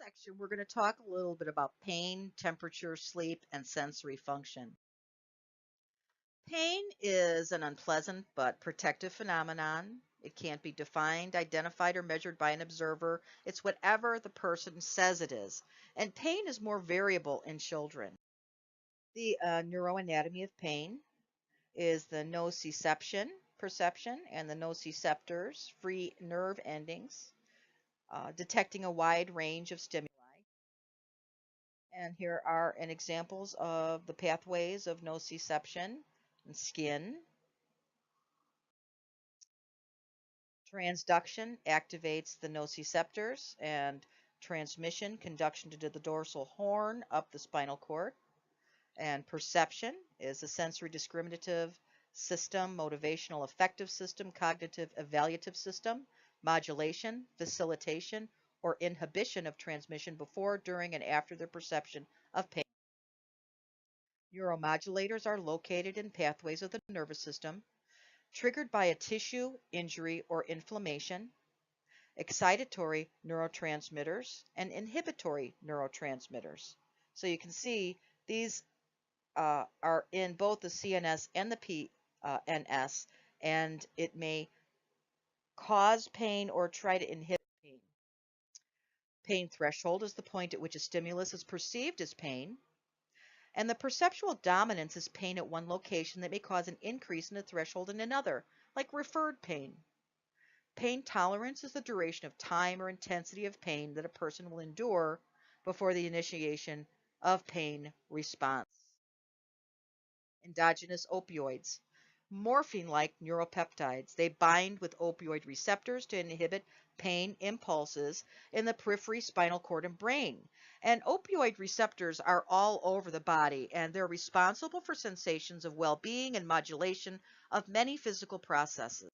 section, we're going to talk a little bit about pain, temperature, sleep, and sensory function. Pain is an unpleasant but protective phenomenon. It can't be defined, identified, or measured by an observer. It's whatever the person says it is. And pain is more variable in children. The neuroanatomy of pain is the nociception perception and the nociceptors, free nerve endings, detecting a wide range of stimuli. And here are an examples of the pathways of nociception and skin. Transduction activates the nociceptors and transmission, conduction to the dorsal horn up the spinal cord. And perception is a sensory discriminative system, motivational affective system, cognitive evaluative system, modulation, facilitation, or inhibition of transmission before, during, and after the perception of pain. Neuromodulators are located in pathways of the nervous system triggered by a tissue, injury, or inflammation, excitatory neurotransmitters, and inhibitory neurotransmitters. So you can see these are in both the CNS and the PNS, and it may cause pain or try to inhibit pain. Pain threshold is the point at which a stimulus is perceived as pain. And the perceptual dominance is pain at one location that may cause an increase in the threshold in another, like referred pain. Pain tolerance is the duration of time or intensity of pain that a person will endure before the initiation of pain response. Endogenous opioids. Morphine-like neuropeptides. They bind with opioid receptors to inhibit pain impulses in the periphery, spinal cord, and brain. And opioid receptors are all over the body, and they're responsible for sensations of well-being and modulation of many physical processes.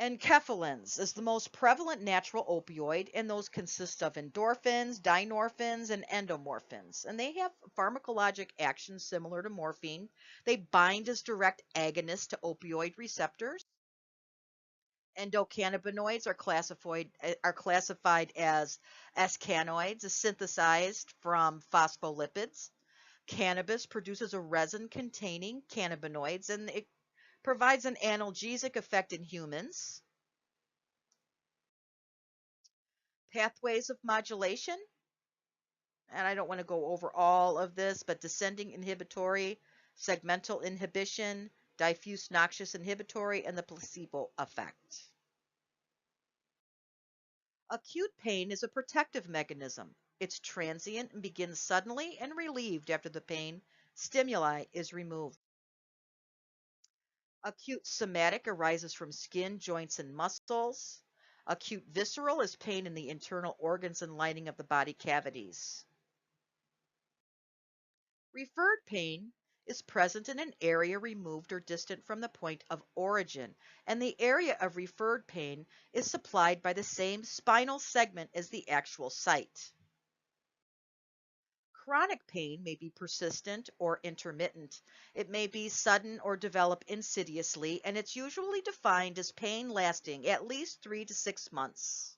Enkephalins is the most prevalent natural opioid, and those consist of endorphins, dynorphins, and endomorphins. And they have pharmacologic action similar to morphine. They bind as direct agonists to opioid receptors. Endocannabinoids are classified as S-cannabinoids, synthesized from phospholipids. Cannabis produces a resin containing cannabinoids, and it provides an analgesic effect in humans. Pathways of modulation, and I don't want to go over all of this, but descending inhibitory, segmental inhibition, diffuse noxious inhibitory, and the placebo effect. Acute pain is a protective mechanism. It's transient and begins suddenly and relieved after the pain stimuli is removed. Acute somatic arises from skin, joints, and muscles. Acute visceral is pain in the internal organs and lining of the body cavities. Referred pain is present in an area removed or distant from the point of origin, and the area of referred pain is supplied by the same spinal segment as the actual site. Chronic pain may be persistent or intermittent. It may be sudden or develop insidiously, and it's usually defined as pain lasting at least 3 to 6 months.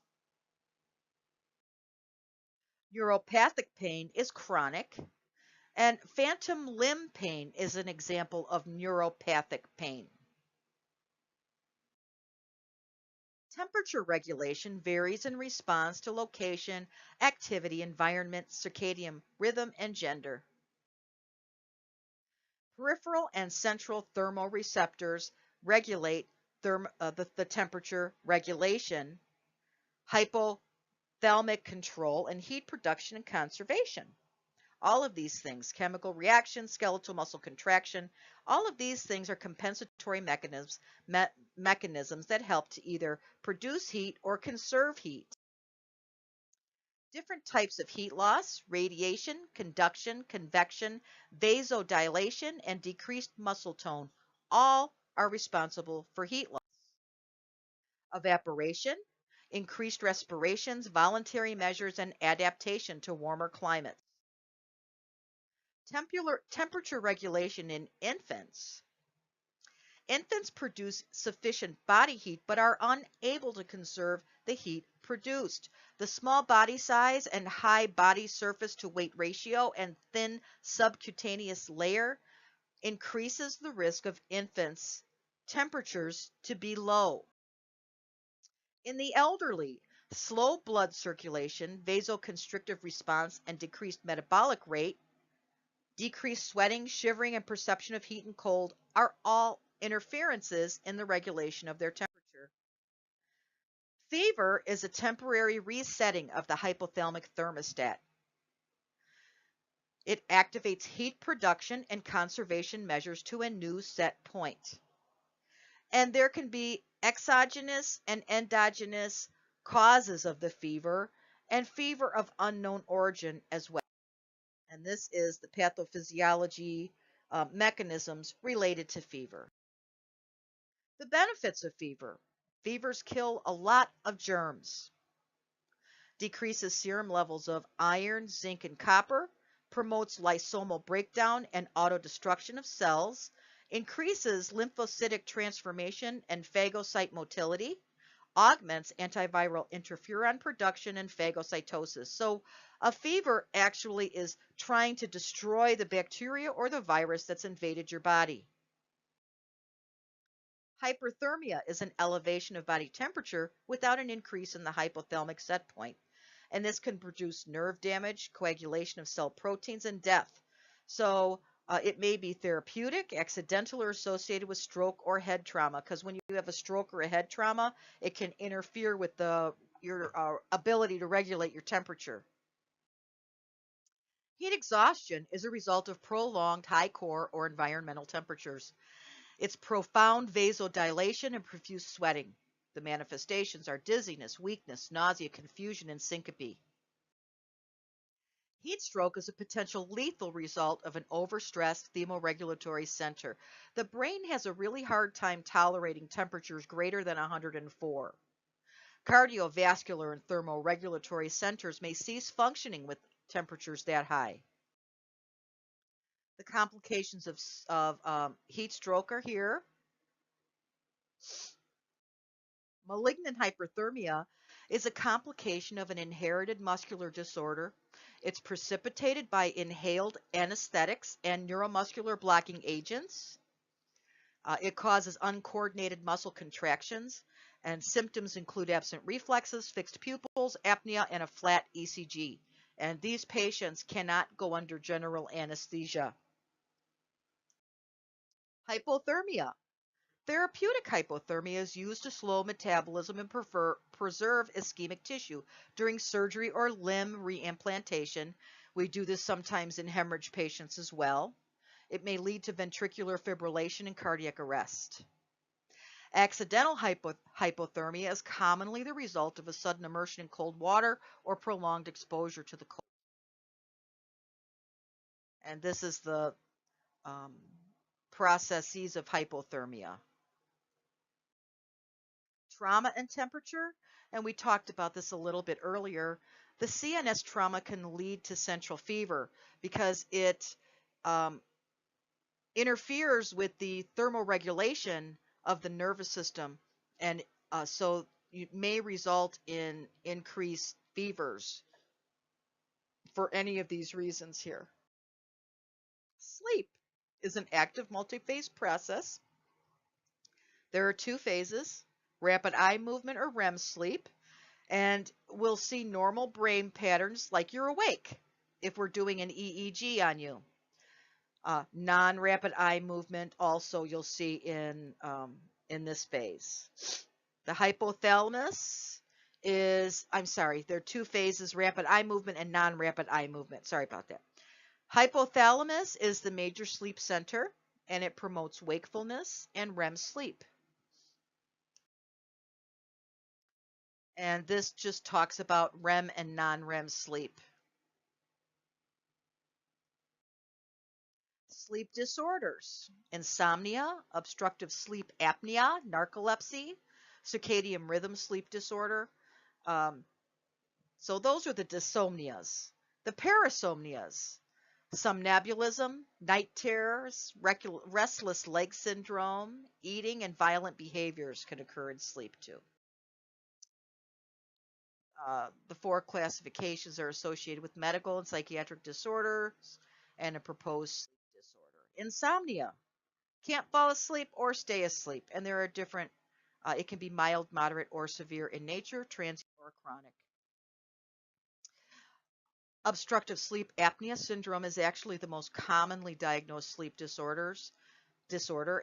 Neuropathic pain is chronic, and phantom limb pain is an example of neuropathic pain. Temperature regulation varies in response to location, activity, environment, circadian rhythm, and gender. Peripheral and central thermoreceptors regulate the temperature regulation, hypothalamic control, and heat production and conservation. All of these things, chemical reaction, skeletal muscle contraction, all of these things are compensatory mechanisms that help to either produce heat or conserve heat. Different types of heat loss, radiation, conduction, convection, vasodilation, and decreased muscle tone all are responsible for heat loss. Evaporation, increased respirations, voluntary measures, and adaptation to warmer climates. Temperature regulation in infants Infants produce sufficient body heat but are unable to conserve the heat produced. The small body size and high body surface to weight ratio and thin subcutaneous layer increases the risk of infants' temperatures to be low. In the elderly, slow blood circulation, vasoconstrictive response, and decreased metabolic rate, decreased sweating, shivering, and perception of heat and cold are all interferences in the regulation of their temperature. Fever is a temporary resetting of the hypothalamic thermostat. It activates heat production and conservation measures to a new set point. And there can be exogenous and endogenous causes of the fever and fever of unknown origin as well. And this is the pathophysiology mechanisms related to fever. The benefits of fever. Fevers kill a lot of germs, decreases serum levels of iron, zinc, and copper, promotes lysosomal breakdown and autodestruction of cells, increases lymphocytic transformation and phagocyte motility, augments antiviral interferon production and phagocytosis. So a fever actually is trying to destroy the bacteria or the virus that's invaded your body. Hyperthermia is an elevation of body temperature without an increase in the hypothalamic set point, and this can produce nerve damage, coagulation of cell proteins, and death. So it may be therapeutic, accidental, or associated with stroke or head trauma, because when you have a stroke or a head trauma, it can interfere with your ability to regulate your temperature. Heat exhaustion is a result of prolonged high core or environmental temperatures. It's profound vasodilation and profuse sweating. The manifestations are dizziness, weakness, nausea, confusion, and syncope. Heat stroke is a potential lethal result of an overstressed thermoregulatory center. The brain has a really hard time tolerating temperatures greater than 104. Cardiovascular and thermoregulatory centers may cease functioning with temperatures that high. The complications of heat stroke are here. Malignant hyperthermia is a complication of an inherited muscular disorder. It's precipitated by inhaled anesthetics and neuromuscular blocking agents. It causes uncoordinated muscle contractions, and symptoms include absent reflexes, fixed pupils, apnea, and a flat ECG. And these patients cannot go under general anesthesia. Hypothermia. Therapeutic hypothermia is used to slow metabolism and preserve ischemic tissue during surgery or limb reimplantation. We do this sometimes in hemorrhage patients as well. It may lead to ventricular fibrillation and cardiac arrest. Accidental hypothermia is commonly the result of a sudden immersion in cold water or prolonged exposure to the cold. And this is the um, processes of hypothermia. Trauma and temperature, and we talked about this a little bit earlier. The CNS trauma can lead to central fever because it interferes with the thermoregulation of the nervous system, and so it may result in increased fevers for any of these reasons here. Sleep is an active multi-phase process. There are two phases, rapid eye movement or REM sleep, and we'll see normal brain patterns like you're awake if we're doing an EEG on you. Non-rapid eye movement also you'll see in this phase. The hypothalamus is, I'm sorry, there are two phases, rapid eye movement and non-rapid eye movement. Sorry about that. Hypothalamus is the major sleep center, and it promotes wakefulness and REM sleep. And this just talks about REM and non-REM sleep. Sleep disorders, insomnia, obstructive sleep apnea, narcolepsy, circadian rhythm sleep disorder. So those are the dysomnias. The parasomnias, Somnambulism, night terrors, restless leg syndrome, eating, and violent behaviors can occur in sleep too. The four classifications are associated with medical and psychiatric disorders and a proposed sleep disorder. Insomnia, can't fall asleep or stay asleep, and there are different, it can be mild, moderate, or severe in nature, transient, or chronic. Obstructive sleep apnea syndrome is actually the most commonly diagnosed sleep disorder,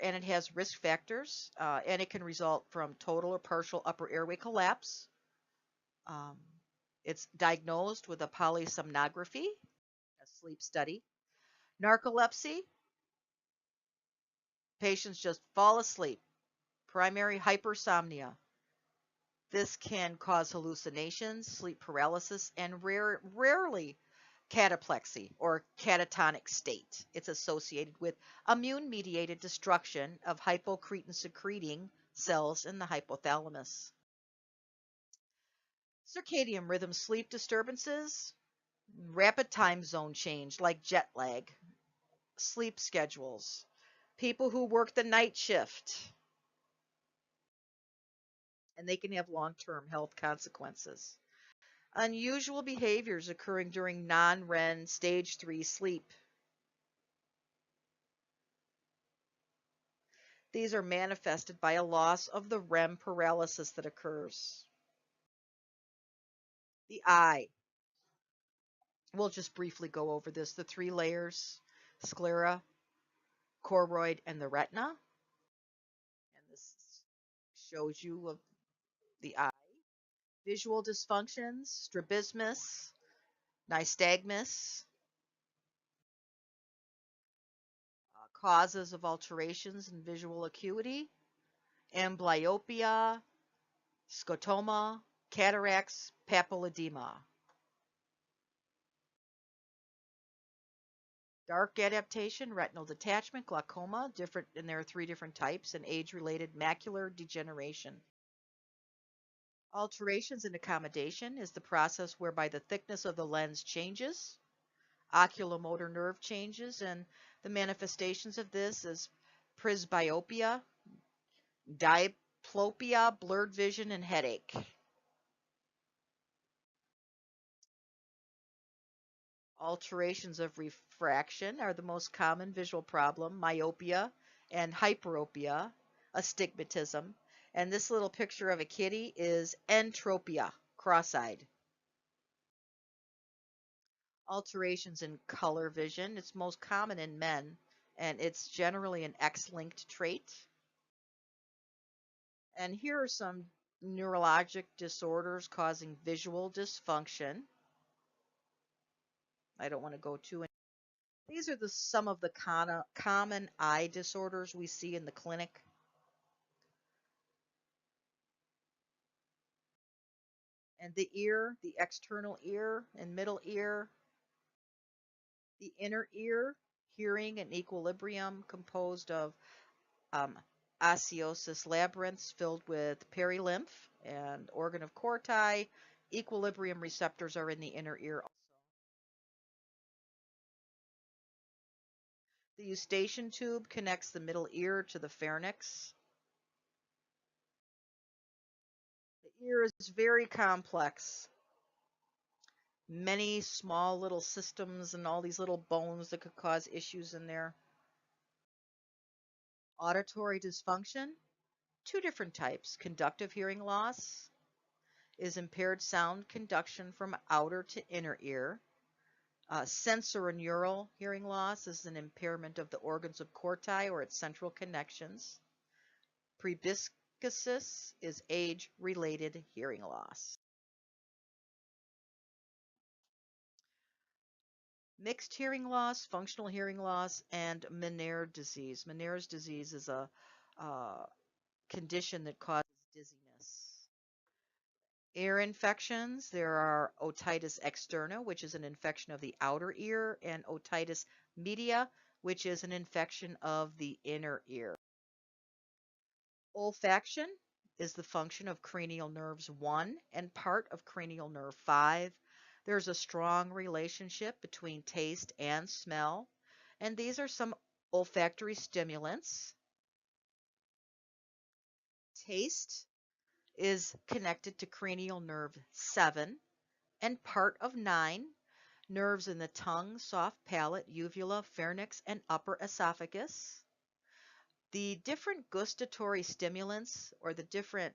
and it has risk factors, and it can result from total or partial upper airway collapse. Um, it's diagnosed with a polysomnography, a sleep study. Narcolepsy, patients just fall asleep. Primary hypersomnia. This can cause hallucinations, sleep paralysis, and rarely cataplexy or catatonic state. It's associated with immune-mediated destruction of hypocretin-secreting cells in the hypothalamus. Circadian rhythm sleep disturbances, rapid time zone change like jet lag, sleep schedules, people who work the night shift, and they can have long-term health consequences. Unusual behaviors occurring during non-REM stage 3 sleep. These are manifested by a loss of the REM paralysis that occurs. The eye. We'll just briefly go over this. The three layers, sclera, choroid, and the retina. And this shows you of the eye. Visual dysfunctions, strabismus, nystagmus, causes of alterations in visual acuity, amblyopia, scotoma, cataracts, papilledema. Dark adaptation, retinal detachment, glaucoma, different, and there are three different types, and age-related macular degeneration. Alterations in accommodation is the process whereby the thickness of the lens changes, oculomotor nerve changes, and the manifestations of this is presbyopia, diplopia, blurred vision, and headache. Alterations of refraction are the most common visual problem, myopia and hyperopia, astigmatism. And this little picture of a kitty is entropia, cross-eyed. Alterations in color vision, it's most common in men, and it's generally an X-linked trait. And here are some neurologic disorders causing visual dysfunction. I don't want to go too. These are some of the common eye disorders we see in the clinic. And the ear, the external ear and middle ear, the inner ear, hearing and equilibrium composed of um, osseosus labyrinths filled with perilymph and organ of Corti. Equilibrium receptors are in the inner ear. The eustachian tube connects the middle ear to the pharynx. The ear is very complex. Many small little systems and all these little bones that could cause issues in there. Auditory dysfunction, two different types. Conductive hearing loss is impaired sound conduction from outer to inner ear. Sensorineural hearing loss is an impairment of the organs of Corti or its central connections. Presbycusis is age-related hearing loss. Mixed hearing loss, functional hearing loss, and Meniere's disease. Meniere's disease is a uh, condition that causes dizziness. Ear infections, there are otitis externa, which is an infection of the outer ear, and otitis media, which is an infection of the inner ear. Olfaction is the function of cranial nerves 1 and part of cranial nerve 5. There's a strong relationship between taste and smell, and these are some olfactory stimulants. Taste is connected to cranial nerve 7 and part of 9, nerves in the tongue, soft palate, uvula, pharynx, and upper esophagus. The different gustatory stimulants or the different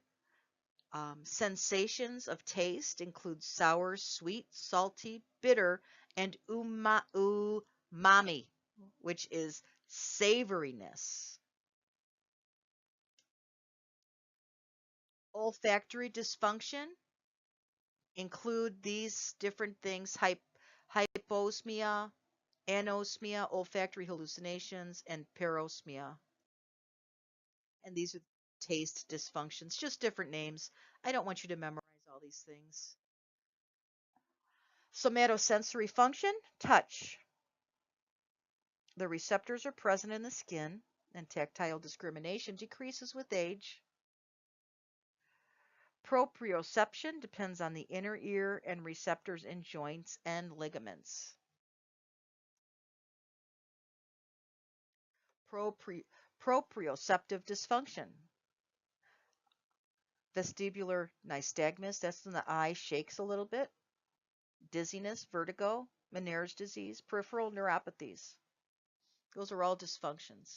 sensations of taste include sour, sweet, salty, bitter, and umami, which is savoriness. Olfactory dysfunction include these different things: hyposmia, anosmia, olfactory hallucinations, and parosmia. And these are taste dysfunctions, just different names. I don't want you to memorize all these things. Somatosensory function, touch. The receptors are present in the skin, and tactile discrimination decreases with age. Proprioception depends on the inner ear and receptors in joints and ligaments. Proprioceptive dysfunction. Vestibular nystagmus, that's when the eye shakes a little bit. Dizziness, vertigo, Meniere's disease, peripheral neuropathies. Those are all dysfunctions.